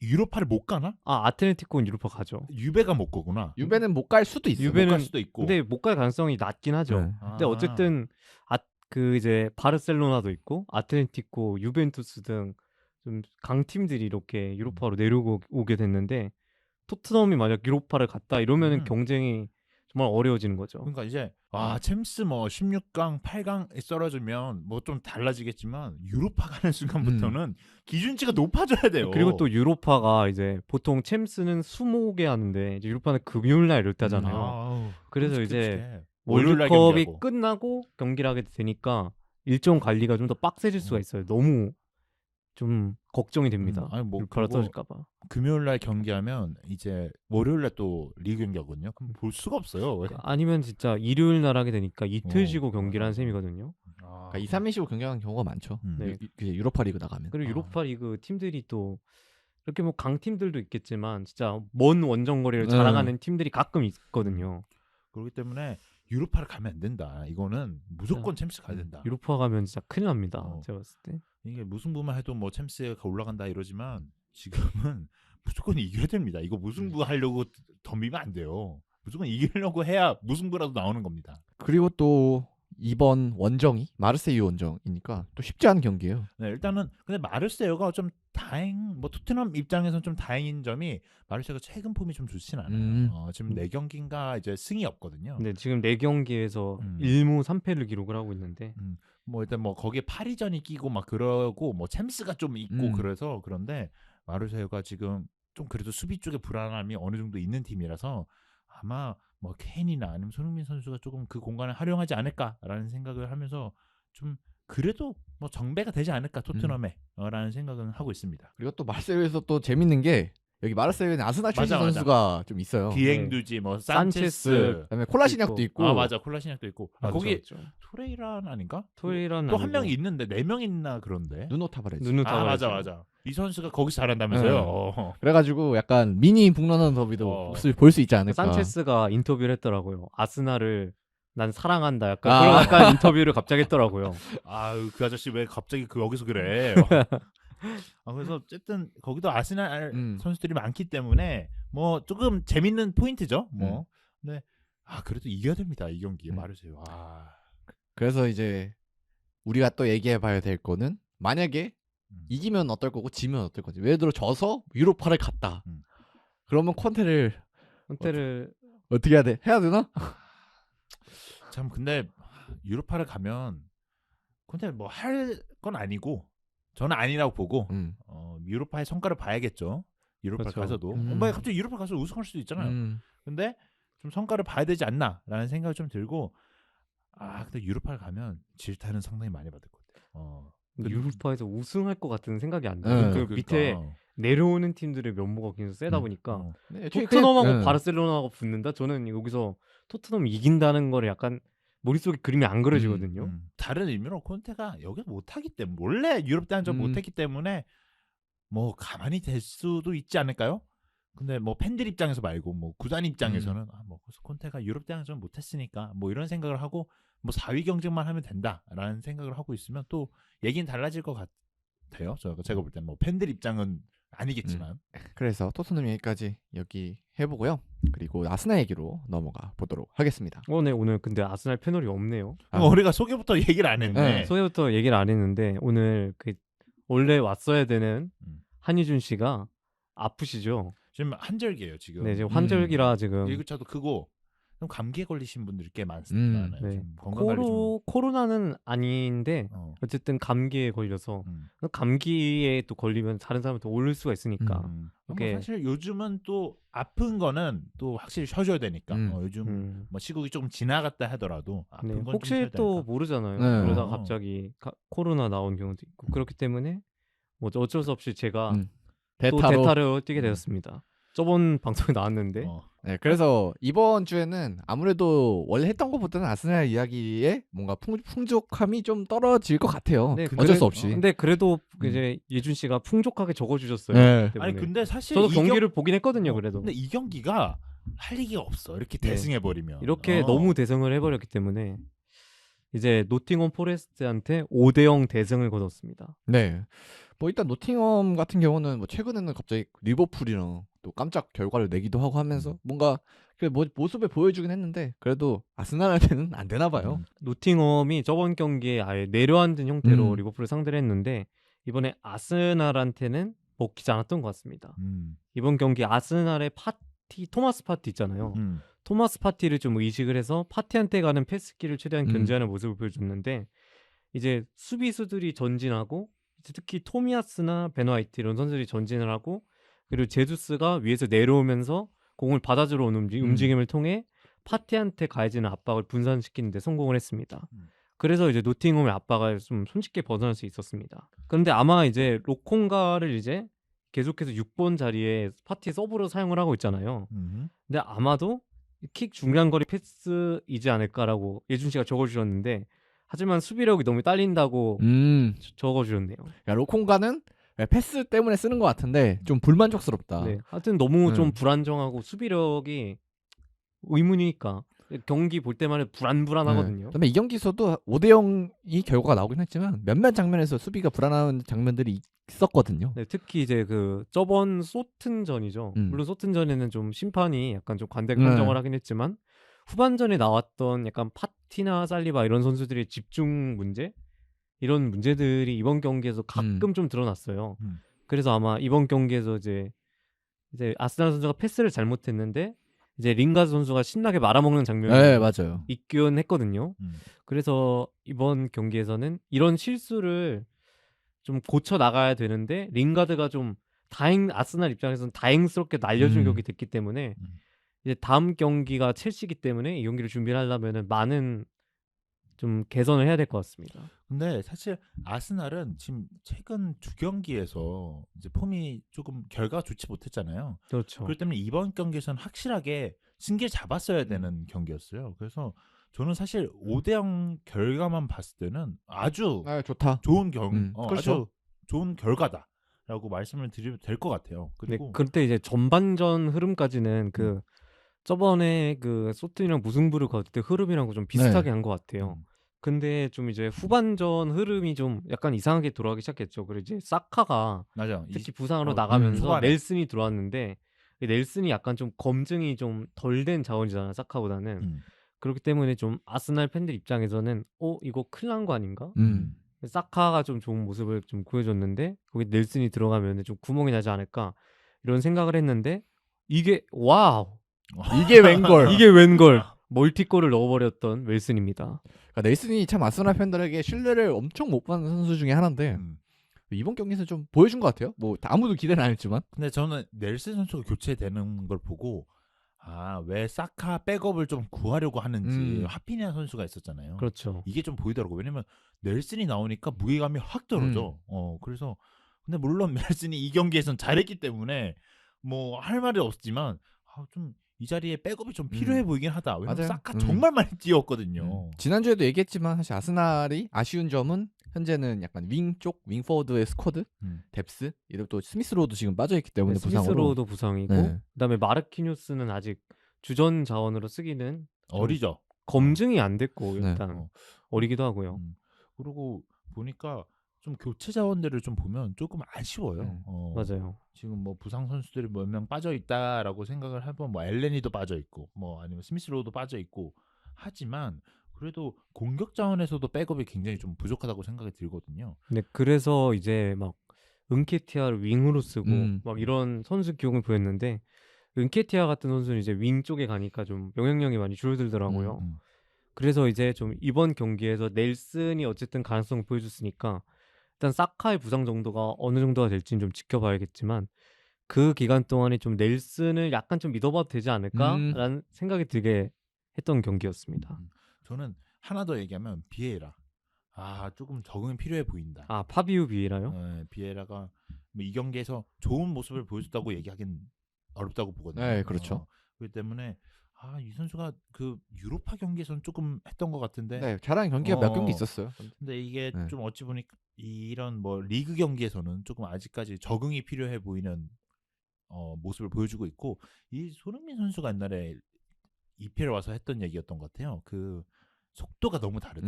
Speaker 3: 유로파를 못 가나?
Speaker 2: 아틀레티코는 유로파 가죠.
Speaker 3: 유베가 못 가구나.
Speaker 1: 유베는 못 갈 수도 있어요.
Speaker 3: 유베는 못 갈 수도 있고.
Speaker 2: 근데 못 갈 가능성이 낮긴 하죠.
Speaker 1: 네.
Speaker 2: 근데 어쨌든 그 이제 바르셀로나도 있고 아틀레티코, 유벤투스 등 좀 강팀들이 이렇게 유로파로 내려오게 됐는데 토트넘이 만약 유로파를 갔다 이러면은 경쟁이 정말 어려워지는 거죠.
Speaker 3: 그러니까 이제 챔스 뭐 16강, 8강에 썰어주면 뭐 좀 달라지겠지만 유로파 가는 순간부터는 기준치가 높아져야 돼요.
Speaker 2: 그리고 또 유로파가 이제 보통 챔스는 수목에 하는데 이제 유로파는 금요일 날 열다잖아요. 그래서 이제 월드컵이 끝나고 경기를 하게 되니까 일정 관리가 좀 더 빡세질 수가 있어요. 너무 좀 걱정이 됩니다.
Speaker 3: 아니 뭐
Speaker 2: 유로파로 떨어질까봐.
Speaker 3: 금요일 날 경기하면 이제 월요일 날 또 리그 경기하거든요. 그럼 볼 수가 없어요.
Speaker 2: 아니면 진짜 일요일 날 하게 되니까 이틀 쉬고 경기를 하는 셈이거든요.
Speaker 1: 그러니까 2, 3일 쉬고 경기하는 경우가 많죠.
Speaker 2: 네.
Speaker 1: 유로파 리그 나가면.
Speaker 2: 그리고 유로파 리그 팀들이 또 이렇게 뭐 강팀들도 있겠지만 진짜 먼 원정거리를 자랑하는 팀들이 가끔 있거든요.
Speaker 3: 그렇기 때문에 유로파를 가면 안 된다. 이거는 무조건 챔스 가야 된다.
Speaker 2: 유로파 가면 진짜 큰일 납니다. 제가 봤을 때.
Speaker 3: 이게 무승부만 해도 뭐 챔스가 올라간다 이러지만 지금은 무조건 이겨야 됩니다. 이거 무승부 하려고 덤비면 안 돼요. 무조건 이기려고 해야 무승부라도 나오는 겁니다.
Speaker 1: 그리고 또 이번 원정이 마르세유 원정이니까 또 쉽지 않은 경기예요.
Speaker 3: 네, 일단은 근데 마르세유가 좀 뭐 토트넘 입장에서는 좀 다행인 점이 마르세유가 최근 폼이 좀 좋진 않아요. 지금 4경기인가 이제 승이 없거든요.
Speaker 2: 네, 지금 4경기에서 1무 3패를 기록을 하고 있는데
Speaker 3: 뭐 일단 뭐 거기에 파리전이 끼고 막 그러고 뭐 챔스가 좀 있고 그래서 그런데 마르세유가 지금 좀 그래도 수비 쪽에 불안함이 어느 정도 있는 팀이라서 아마 뭐 케인이나 아니면 손흥민 선수가 조금 그 공간을 활용하지 않을까라는 생각을 하면서 좀 그래도 뭐 정배가 되지 않을까 토트넘에 라는 생각은 하고 있습니다.
Speaker 1: 그리고 또 마르세유에서 또 재밌는 게 여기 마르세유에는 아스날 출신 선수가 좀 있어요.
Speaker 3: 기행두지 뭐 산체스
Speaker 1: 그다음에 콜라시냐크도 있고.
Speaker 3: 맞아 콜라시냐크도 있고. 거기 토레이란 아닌가?
Speaker 2: 토레이란
Speaker 3: 또 한 명이 있는데 4명 있나 그런데.
Speaker 1: 누노 타바레즈.
Speaker 3: 맞아. 이 선수가 거기서 잘한다면서요.
Speaker 1: 그래가지고 약간 미니 북런던 더비도 볼 수 있지 않을까.
Speaker 2: 산체스가 인터뷰를 했더라고요. 아스날을 난 사랑한다 약간 그런 약간 인터뷰를 갑자기 했더라고요.
Speaker 3: 그 아저씨 왜 갑자기 여기서 그래? 그래서 어쨌든 거기도 아스날 선수들이 많기 때문에 뭐 조금 재밌는 포인트죠. 뭐. 근데 그래도 이겨야 됩니다. 이 경기 말해주세요.
Speaker 1: 그래서 이제 우리가 또 얘기해봐야 될 거는 만약에 이기면 어떨 거고 지면 어떨 거지. 예를 들어 져서 유로파를 갔다. 그러면 콘테를 어떻게 해야 돼? 해야 되나?
Speaker 3: 참 근데 유로파를 가면 콘테 뭐 할 건 아니고 저는 아니라고 보고 유로파의 성과를 봐야겠죠. 유로파
Speaker 2: 그렇죠.
Speaker 3: 가서도 갑자기 유로파 가서 우승할 수도 있잖아요. 근데 좀 성과를 봐야 되지 않나라는 생각이 좀 들고 근데 유로파를 가면 질타는 상당히 많이 받을 것 같아요.
Speaker 2: 유로파에서 우승할 것 같은 생각이 안 나요.
Speaker 3: 그러니까.
Speaker 2: 밑에 내려오는 팀들의 면모가 굉장히 세다 보니까
Speaker 1: 네,
Speaker 2: 토트넘하고 바르셀로나하고 붙는다. 저는 여기서 토트넘이 이긴다는 거를 약간 머릿속에 그림이 안 그려지거든요.
Speaker 3: 다른 의미로 콘테가 여기 못하기 때문에 원래 유럽 대항전 못했기 때문에 뭐 가만히 될 수도 있지 않을까요? 근데 뭐 팬들 입장에서 말고 뭐 구단 입장에서는 뭐 콘테가 유럽 대항전 못했으니까 뭐 이런 생각을 하고 뭐 4위 경쟁만 하면 된다라는 생각을 하고 있으면 또 얘기는 달라질 것 같아요. 제가 볼 때는 뭐 팬들 입장은 아니겠지만.
Speaker 1: 그래서 토트넘 얘기까지 여기 해보고요. 그리고 아스날 얘기로 넘어가 보도록 하겠습니다.
Speaker 2: 네, 오늘 근데 아스날 패널이 없네요.
Speaker 3: 우리가 소개부터 얘기를 안 했네.
Speaker 2: 소개부터 얘기를 안 했는데 오늘 원래 왔어야 되는 한희준 씨가 아프시죠?
Speaker 3: 지금 한절기예요 지금.
Speaker 2: 네, 지금 환절기라 지금
Speaker 3: 일교차도 크고 좀 감기에 걸리신 분들이 꽤 많습니다.
Speaker 2: 네.
Speaker 3: 건강관리 좀.
Speaker 2: 코로나는 아닌데 어쨌든 감기에 걸려서 감기에 또 걸리면 다른 사람한테 올릴 수가 있으니까
Speaker 3: 사실 요즘은 또 아픈 거는 또 확실히 쉬어줘야 되니까 요즘 뭐 시국이 조금 지나갔다 하더라도 아픈 건
Speaker 2: 혹시 또 모르잖아요. 그러다가 갑자기 코로나 나온 경우도 있고 그렇기 때문에 뭐 어쩔 수 없이 제가 또 대타로 뛰게 되었습니다. 저번 방송에 나왔는데
Speaker 1: 네, 그래서 이번 주에는 아무래도 원래 했던 것보다는 아스날 이야기에 뭔가 풍족함이 좀 떨어질 것 같아요.
Speaker 2: 네,
Speaker 1: 어쩔 수 없이.
Speaker 2: 근데 그래도 이제 예준 씨가 풍족하게 적어주셨어요.
Speaker 1: 네.
Speaker 3: 아니 근데 사실
Speaker 2: 저도 경기를 보긴 했거든요. 그래도.
Speaker 3: 근데 이 경기가 할 얘기가 없어. 이렇게 대승해버리면.
Speaker 2: 이렇게 너무 대승을 해버렸기 때문에 이제 노팅엄 포레스트한테 5대0 대승을 거뒀습니다.
Speaker 1: 네. 뭐 일단 노팅엄 같은 경우는 뭐 최근에는 갑자기 리버풀이랑 또 깜짝 결과를 내기도 하고 하면서 뭔가 모습을 보여주긴 했는데 그래도 아스날한테는 안 되나 봐요.
Speaker 2: 노팅엄이 저번 경기에 아예 내려앉은 형태로 리버풀을 상대를 했는데 이번에 아스날한테는 먹히지 않았던 것 같습니다. 이번 경기 아스날의 토마스 파티 있잖아요. 토마스 파티를 좀 의식을 해서 파티한테 가는 패스기를 최대한 견제하는 모습을 보여줬는데 이제 수비수들이 전진하고 특히 토미야스나 벤 화이트 이런 선수들이 전진을 하고 그리고 제주스가 위에서 내려오면서 공을 받아주러 오는 움직임을 통해 파티한테 가해지는 압박을 분산시키는 데 성공을 했습니다. 그래서 이제 노팅엄의 압박을 좀 손쉽게 벗어날 수 있었습니다. 그런데 아마 이제 로콩가를 이제 계속해서 6번 자리에 파티 서브로 사용을 하고 있잖아요. 근데 아마도 킥 중량거리 패스이지 않을까라고 예준 씨가 적어주셨는데 하지만 수비력이 너무 딸린다고 적어주셨네요.
Speaker 1: 야, 로콩가는 패스 때문에 쓰는 것 같은데 좀 불만족스럽다.
Speaker 2: 네, 하여튼 너무 좀 불안정하고 수비력이 의문이니까 경기 볼 때만 불안하거든요.
Speaker 1: 그다음에 이 경기에서도 5대0이 결과가 나오긴 했지만 몇몇 장면에서 수비가 불안한 장면들이 있었거든요.
Speaker 2: 네, 특히 이제 저번 소튼전이죠. 물론 소튼전에는 좀 심판이 약간 좀 관대 판정을 하긴 했지만 후반전에 나왔던 약간 파티나 살리바 이런 선수들의 집중 문제 이런 문제들이 이번 경기에서 가끔 좀 드러났어요. 그래서 아마 이번 경기에서 이제 아스날 선수가 패스를 잘못했는데 이제 링가드 선수가 신나게 말아먹는 장면이
Speaker 1: 맞아요.
Speaker 2: 있긴 했거든요. 그래서 이번 경기에서는 이런 실수를 좀 고쳐 나가야 되는데 링가드가 좀 아스날 입장에서는 다행스럽게 날려준 격이 됐기 때문에 이제 다음 경기가 첼시이기 때문에 이 경기를 준비를 하려면은 많은 좀 개선을 해야 될 것 같습니다.
Speaker 3: 근데 사실 아스날은 지금 최근 2경기에서 이제 폼이 조금 결과가 좋지 못했잖아요.
Speaker 2: 그렇죠.
Speaker 3: 그렇기 때문에 이번 경기에서는 확실하게 승기를 잡았어야 되는 경기였어요. 그래서 저는 사실 5대0 결과만 봤을 때는 아주
Speaker 1: 좋다.
Speaker 3: 좋은
Speaker 1: 그렇죠.
Speaker 3: 아주 좋은 결과다라고 말씀을 드리면 될 것 같아요. 그리고
Speaker 2: 그때 이제 전반전 흐름까지는 저번에 그 소튼이랑 무승부를 거둘 때 흐름이랑 좀 비슷하게 한 것 같아요. 근데 좀 이제 후반전 흐름이 좀 약간 이상하게 돌아가기 시작했죠. 그리고 이제 사카가
Speaker 3: 맞아.
Speaker 2: 특히 부상으로
Speaker 3: 어,
Speaker 2: 나가면서
Speaker 3: 초반에.
Speaker 2: 넬슨이 들어왔는데 이 넬슨이 약간 좀 검증이 좀 덜 된 자원이잖아요. 사카보다는. 그렇기 때문에 좀 아스날 팬들 입장에서는 이거 큰일 난 거 아닌가? 사카가 좀 좋은 모습을 좀 보여줬는데 거기 넬슨이 들어가면 좀 구멍이 나지 않을까 이런 생각을 했는데 이게 와우
Speaker 1: 이게 웬걸.
Speaker 2: 이게 웬걸 멀티골을 넣어버렸던 웰슨입니다.
Speaker 1: 그러니까 넬슨이 참 아스날 팬들에게 신뢰를 엄청 못 받는 선수 중에 하나인데 이번 경기에서 좀 보여준 것 같아요. 뭐 아무도 기대는 안 했지만.
Speaker 3: 근데 저는 넬슨 선수가 교체되는 걸 보고 왜 사카 백업을 좀 구하려고 하는지 하피냐 선수가 있었잖아요.
Speaker 2: 그렇죠.
Speaker 3: 이게 좀 보이더라고. 왜냐면 넬슨이 나오니까 무게감이 확 떨어져. 그래서 근데 물론 넬슨이 이 경기에선 잘했기 때문에 뭐 할 말이 없지만 좀 이 자리에 백업이 좀 필요해 보이긴 하다. 왜냐면
Speaker 1: 맞아요.
Speaker 3: 사카 정말 많이 뛰었거든요.
Speaker 1: 지난주에도 얘기했지만 사실 아스날이 아쉬운 점은 현재는 약간 윙 쪽, 윙포워드의 스쿼드, 뎁스, 이리고 또 스미스로도 지금 빠져있기 때문에 부상으로.
Speaker 2: 스미스로도 부상이고
Speaker 1: 네.
Speaker 2: 그다음에 마르키뉴스는 아직 주전 자원으로 쓰기는
Speaker 3: 어리죠.
Speaker 2: 검증이 안 됐고
Speaker 1: 네.
Speaker 2: 일단 어리기도 하고요.
Speaker 3: 그리고 보니까 좀 교체 자원들을 좀 보면 조금 아쉬워요.
Speaker 2: 맞아요.
Speaker 3: 지금 뭐 부상 선수들이 몇 명 빠져 있다라고 생각을 해보면 뭐 엘레니도 빠져 있고 뭐 아니면 스미스로도 빠져 있고 하지만 그래도 공격 자원에서도 백업이 굉장히 좀 부족하다고 생각이 들거든요.
Speaker 2: 네, 그래서 이제 막 은케티아를 윙으로 쓰고 막 이런 선수 기용을 보였는데 은케티아 같은 선수는 이제 윙 쪽에 가니까 좀 영향력이 많이 줄어들더라고요. 그래서 이제 좀 이번 경기에서 넬슨이 어쨌든 가능성을 보여줬으니까 일단 사카의 부상 정도가 어느 정도가 될지는 좀 지켜봐야겠지만 그 기간 동안에 좀 넬슨을 약간 좀 믿어봐도 되지 않을까라는 생각이 들게 했던 경기였습니다.
Speaker 3: 저는 하나 더 얘기하면 비에이라. 조금 적응이 필요해 보인다.
Speaker 2: 파비우 비에이라요?
Speaker 3: 네, 비에이라가 뭐 이 경기에서 좋은 모습을 보여줬다고 얘기하긴 어렵다고 보거든요.
Speaker 1: 네, 그렇죠.
Speaker 3: 그렇기 때문에 이 선수가 그 유로파 경기에서는 조금 했던 것 같은데.
Speaker 1: 네, 잘하는 경기가 몇 경기 있었어요.
Speaker 3: 근데 이게 좀 어찌 보니까 이런 뭐 리그 경기에서는 조금 아직까지 적응이 필요해 보이는 모습을 보여주고 있고 이 손흥민 선수가 옛날에 EPL 와서 했던 얘기였던 것 같아요. 그 속도가 너무 다르다.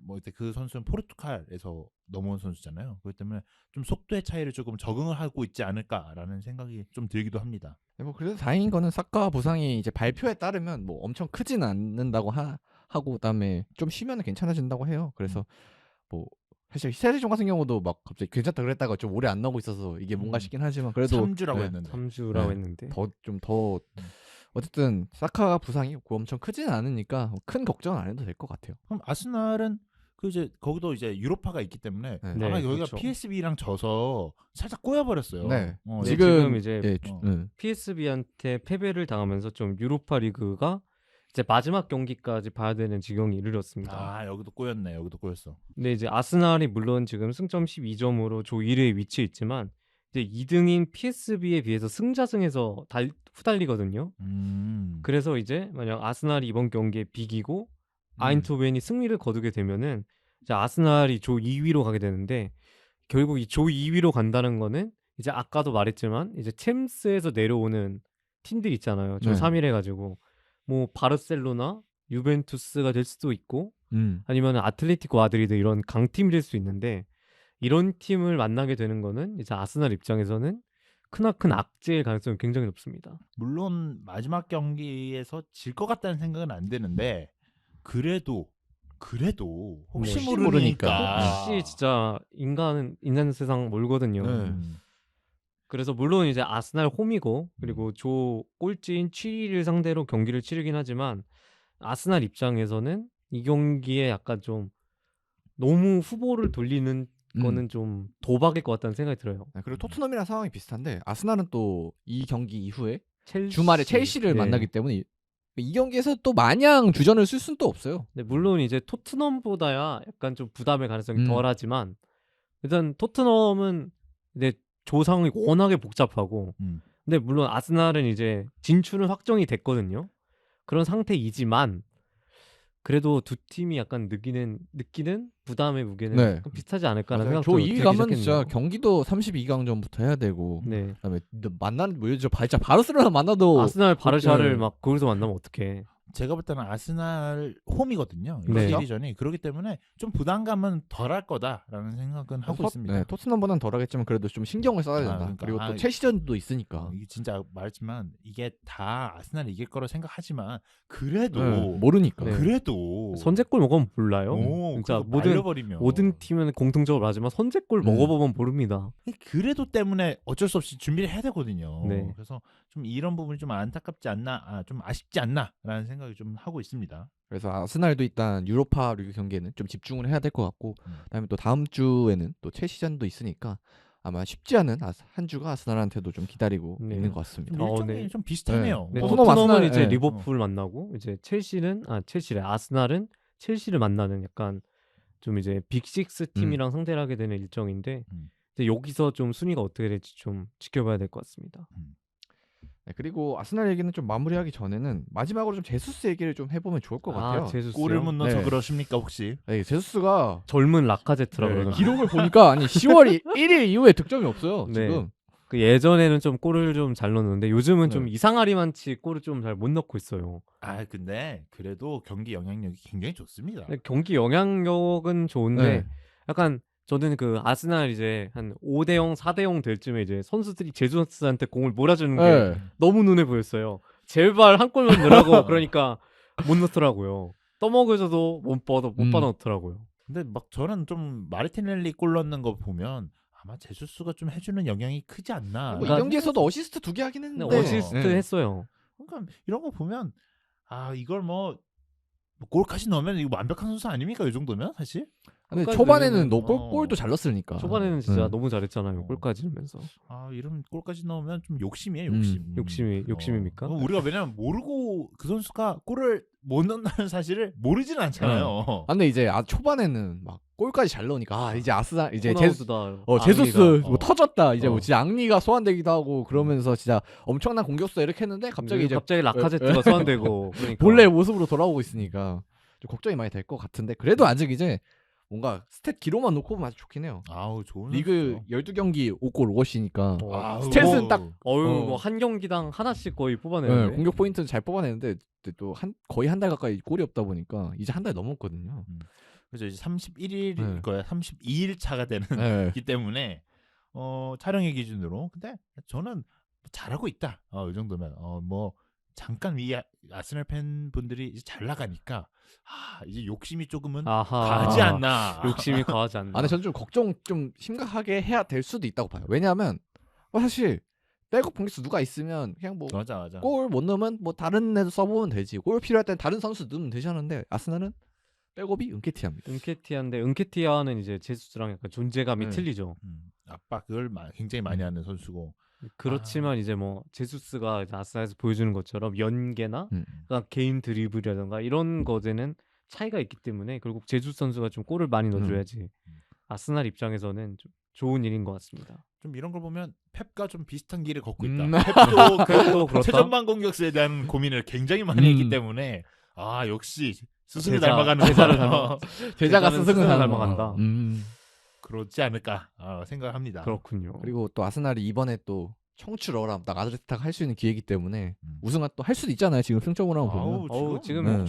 Speaker 3: 뭐 이때 그 선수는 포르투갈에서 넘어온 선수잖아요. 그렇기 때문에 좀 속도의 차이를 조금 적응을 하고 있지 않을까라는 생각이 좀 들기도 합니다.
Speaker 1: 뭐 그래도 다행인 거는 사카 부상이 이제 발표에 따르면 뭐 엄청 크진 않는다고 하고 그다음에 좀 쉬면 괜찮아진다고 해요. 그래서 뭐 사실 세리종 같은 경우도 막 갑자기 괜찮다 그랬다가 좀 오래 안 나오고 있어서 이게 뭔가 싶긴 하지만 그래도
Speaker 3: 3주라고
Speaker 1: 네.
Speaker 3: 했는데.
Speaker 2: 3주라고 했는데
Speaker 1: 더 어쨌든 사카 부상이 엄청 크지는 않으니까 큰 걱정은 안 해도 될 것 같아요.
Speaker 3: 그럼 아스날은 그 이제 거기도 이제 유로파가 있기 때문에 아마 여기가
Speaker 2: 그렇죠.
Speaker 3: PSV랑 져서 살짝 꼬여버렸어요.
Speaker 1: 네.
Speaker 2: 지금 이제
Speaker 1: 네.
Speaker 2: PSV한테 패배를 당하면서 좀 유로파 리그가 이제 마지막 경기까지 봐야 되는 지경에 이르렀습니다.
Speaker 3: 여기도 꼬였네. 여기도 꼬였어.
Speaker 2: 근데 이제 아스날이 물론 지금 승점 12점으로 조 1위에 위치해 있지만 이제 2등인 PSV에 비해서 승자승에서 후달리거든요. 그래서 이제 만약 아스날이 이번 경기에 비기고 아인토벤이 승리를 거두게 되면은 이제 아스날이 조 2위로 가게 되는데 결국 이 조 2위로 간다는 거는 이제 아까도 말했지만 이제 챔스에서 내려오는 팀들 있잖아요. 조 3위를 해가지고 뭐 바르셀로나, 유벤투스가 될 수도 있고 아니면 아틀레티코 마드리드 이런 강팀이 될 수 있는데 이런 팀을 만나게 되는 거는 이제 아스날 입장에서는 크나큰 악재의 가능성이 굉장히 높습니다.
Speaker 3: 물론 마지막 경기에서 질 것 같다는 생각은 안 드는데 그래도 혹시 모르니까
Speaker 2: 혹시 진짜 인간 세상 멀거든요. 그래서 물론 이제 아스날 홈이고 그리고 조 꼴찌인 7위를 상대로 경기를 치르긴 하지만 아스날 입장에서는 이 경기에 약간 좀 너무 후보를 돌리는 거는 좀 도박일 것 같다는 생각이 들어요.
Speaker 1: 그리고 토트넘이랑 상황이 비슷한데 아스날은 또 이 경기 이후에 주말에 첼시를 만나기 때문에 이 경기에서 또 마냥 주전을 쓸 수는 또 없어요.
Speaker 2: 네, 물론 이제 토트넘보다야 약간 좀 부담의 가능성이 덜하지만 일단 토트넘은 이제 조상이 워낙에 복잡하고 근데 물론 아스날은 이제 진출은 확정이 됐거든요. 그런 상태이지만 그래도 두 팀이 약간 느끼는 부담의 무게는
Speaker 1: 네.
Speaker 2: 약간 비슷하지 않을까라는
Speaker 1: 맞아요.
Speaker 2: 생각도
Speaker 1: 저 2위
Speaker 2: 들기
Speaker 1: 가면
Speaker 2: 시작했네요.
Speaker 1: 진짜 경기도 32강전부터 해야 되고
Speaker 2: 네.
Speaker 1: 그다음에 만나는 뭐 진짜 바르셀로나 만나도
Speaker 2: 아스날 바르샤를
Speaker 1: 네.
Speaker 2: 막 거기서 만나면 어떡해.
Speaker 3: 제가 볼 때는 아스날 홈이거든요. 이
Speaker 2: 네.
Speaker 3: 시리전이. 그렇기 때문에 좀 부담감은 덜할 거다라는 생각은 하고 있습니다.
Speaker 1: 네, 토트넘보다는 덜하겠지만 그래도 좀 신경을 써야 된다.
Speaker 3: 그러니까.
Speaker 1: 그리고 또 첼시전도 있으니까.
Speaker 3: 이게 진짜 말했지만 이게 다 아스날이 이길 거로 생각하지만 그래도
Speaker 1: 네, 모르니까.
Speaker 2: 네.
Speaker 3: 그래도
Speaker 2: 선제골 먹으면 몰라요.
Speaker 3: 오,
Speaker 2: 진짜
Speaker 3: 그거
Speaker 2: 모든
Speaker 3: 말려버리면
Speaker 2: 팀은 공통적으로 하지만 선제골 먹어보면 모릅니다.
Speaker 3: 그래도 때문에 어쩔 수 없이 준비를 해야 되거든요.
Speaker 2: 네.
Speaker 3: 그래서 좀 이런 부분이 좀 안타깝지 않나, 좀 아쉽지 않나라는 생각이 좀 하고 있습니다.
Speaker 1: 그래서 아스날도 일단 유로파 리그 경기에는 좀 집중을 해야 될 것 같고 그다음에 또 다음 주에는 또 첼시전도 있으니까 아마 쉽지 않은 한 주가 아스날한테도 좀 기다리고
Speaker 2: 네.
Speaker 1: 있는 것 같습니다.
Speaker 3: 좀 일정이
Speaker 2: 네.
Speaker 3: 좀 비슷하네요.
Speaker 2: 네,
Speaker 1: 토트넘
Speaker 2: 토트넘은
Speaker 1: 아스날,
Speaker 2: 이제
Speaker 1: 네.
Speaker 2: 리버풀 만나고 이제 아스날은 첼시를 만나는 약간 좀 이제 빅식스 팀이랑 상대를 하게 되는 일정인데 이제 여기서 좀 순위가 어떻게 될지 좀 지켜봐야 될 것 같습니다.
Speaker 1: 네, 그리고 아스날 얘기는 좀 마무리하기 전에는 마지막으로 좀 제수스 얘기를 좀 해보면 좋을 것 같아요.
Speaker 2: 제수스요?
Speaker 3: 골을 못 넣어서
Speaker 1: 네.
Speaker 3: 그러십니까 혹시?
Speaker 1: 네, 제수스가
Speaker 2: 젊은 라카제트라고
Speaker 1: 네,
Speaker 2: 그러던데.
Speaker 1: 기록을 보니까 아니 10월 1일 이후에 득점이 없어요.
Speaker 2: 네.
Speaker 1: 지금.
Speaker 2: 그 예전에는 좀 골을 좀 잘 넣었는데 요즘은
Speaker 1: 네.
Speaker 2: 좀 이상하리만치 골을 좀 잘 못 넣고 있어요.
Speaker 3: 근데 그래도 경기 영향력이 굉장히 좋습니다.
Speaker 2: 근데 경기 영향력은 좋은데
Speaker 1: 네.
Speaker 2: 약간 저는 그 아스날 이제 한 5대0, 4대0 될 쯤에 이제 선수들이 제수스한테 공을 몰아주는 게
Speaker 1: 네.
Speaker 2: 너무 눈에 보였어요. 제발 한 골만 넣으라고 그러니까 못 넣더라고요. 떠먹여줘도 못 받아 넣더라고요.
Speaker 3: 근데 막 저는 좀 마르티넬리 골 넣는 거 보면 아마 제수스가 좀 해주는 영향이 크지 않나.
Speaker 1: 뭐 이 경기에서도 어시스트 2개 하긴
Speaker 2: 근데
Speaker 1: 했는데
Speaker 2: 어시스트
Speaker 1: 네.
Speaker 2: 했어요.
Speaker 3: 그러니까 이런 거 보면 이걸 뭐 골까지 넣으면 이거 완벽한 선수 아닙니까? 이 정도면 사실.
Speaker 1: 근데
Speaker 2: 골까지
Speaker 1: 초반에는
Speaker 2: 넣으면은,
Speaker 1: 골도 잘 넣었으니까.
Speaker 2: 초반에는 진짜
Speaker 1: 네.
Speaker 2: 너무 잘했잖아요. 골까지 넣으면서.
Speaker 3: 이런 골까지 넣으면 좀 욕심이에요,
Speaker 2: 욕심이 욕심입니까?
Speaker 3: 우리가 왜냐면 모르고 그 선수가 골을 못 넣는다는 사실을 모르지는 않잖아요.
Speaker 1: 근데 이제 초반에는 막 골까지 잘 넣으니까 이제 아스날 이제
Speaker 2: 호나우두다,
Speaker 1: 제수스
Speaker 2: 앙리가.
Speaker 1: 뭐 터졌다. 이제 뭐
Speaker 2: 어.
Speaker 1: 진짜 앙리가 소환되기도 하고 그러면서 진짜 엄청난 공격수다 이렇게 했는데 갑자기 이제
Speaker 2: 라카제트가 소환되고 그러니까.
Speaker 1: 본래 모습으로 돌아오고 있으니까 좀 걱정이 많이 될 것 같은데 그래도 아직 이제 뭔가 스탯 기로만 놓고 보면 아주 좋긴 해요.
Speaker 3: 좋은
Speaker 1: 리그
Speaker 3: 선수죠.
Speaker 1: 12경기 5골 5어시니까
Speaker 3: 스탯은
Speaker 1: 스탯은 딱
Speaker 2: 뭐 한 경기당 하나씩 거의 뽑아내는데.
Speaker 1: 공격 포인트는 잘 뽑아내는데 또 거의 한 달 가까이 골이 없다 보니까 이제 한 달 넘었거든요.
Speaker 3: 그래서 이제 31일일
Speaker 1: 네.
Speaker 3: 거야. 32일 차가 되는
Speaker 1: 네.
Speaker 3: 기 때문에 촬영의 기준으로 근데 저는 잘하고 있다. 이 정도면 뭐 잠깐 위 아스날 팬분들이 이제 잘 나가니까 이제 욕심이 조금은 가지 않나.
Speaker 2: 욕심이 과하지 않나.
Speaker 1: 근데 저는 좀 걱정 좀 심각하게 해야 될 수도 있다고 봐요. 왜냐하면 사실 백업 공격수 누가 있으면 그냥 뭐
Speaker 3: 맞아.
Speaker 1: 골 못 넣으면 뭐 다른 애도 써보면 되지. 골 필요할 땐 다른 선수 넣으면 되지 않은데 아스날은 백업이 은케티아입니다.
Speaker 2: 은케티아인데 은케티아는 이제 제수스랑 약간 존재감이
Speaker 1: 네.
Speaker 2: 틀리죠.
Speaker 3: 압박을 굉장히 많이 하는 선수고.
Speaker 2: 그렇지만 이제 뭐 제수스가 이제 아스날에서 보여주는 것처럼 연계나 그러니까 개인 드리블이라든가 이런 것에는 차이가 있기 때문에 결국 제수스 선수가 좀 골을 많이 넣어줘야지 아스날 입장에서는 좀 좋은 일인 것 같습니다.
Speaker 3: 좀 이런 걸 보면 펩과 좀 비슷한 길을 걷고 있다.
Speaker 2: 펩도
Speaker 3: 펩도
Speaker 2: 그렇다.
Speaker 3: 최전방 공격수에 대한 고민을 굉장히 많이 했기 때문에 역시 스승을 닮아가는
Speaker 1: 제자가
Speaker 2: 스승을
Speaker 1: 스승을
Speaker 2: 닮아간다.
Speaker 3: 그렇지 않을까 생각합니다.
Speaker 2: 그렇군요.
Speaker 1: 그리고 또 아스날이 이번에 또 청출어람 딱 아드레티타가 할 수 있는 기회이기 때문에 우승을 또 할 수도 있잖아요. 지금 승적으로 보면.
Speaker 2: 지금
Speaker 1: 네.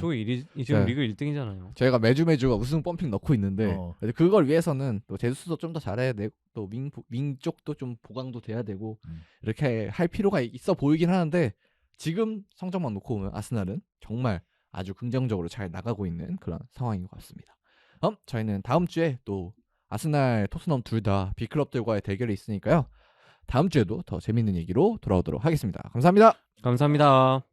Speaker 2: 지금 리그 1등이잖아요.
Speaker 1: 저희가 매주 우승 펌핑 넣고 있는데 그걸 위해서는 또 제수스도 좀 더 잘해야 되고 또 윙 쪽도 좀 보강도 돼야 되고 이렇게 할 필요가 있어 보이긴 하는데 지금 성적만 놓고 보면 아스날은 정말 아주 긍정적으로 잘 나가고 있는 그런 상황인 것 같습니다. 저희는 다음 주에 또 아스날, 토트넘 둘 다 빅클럽들과의 대결이 있으니까요. 다음 주에도 더 재밌는 얘기로 돌아오도록 하겠습니다. 감사합니다.
Speaker 2: 감사합니다.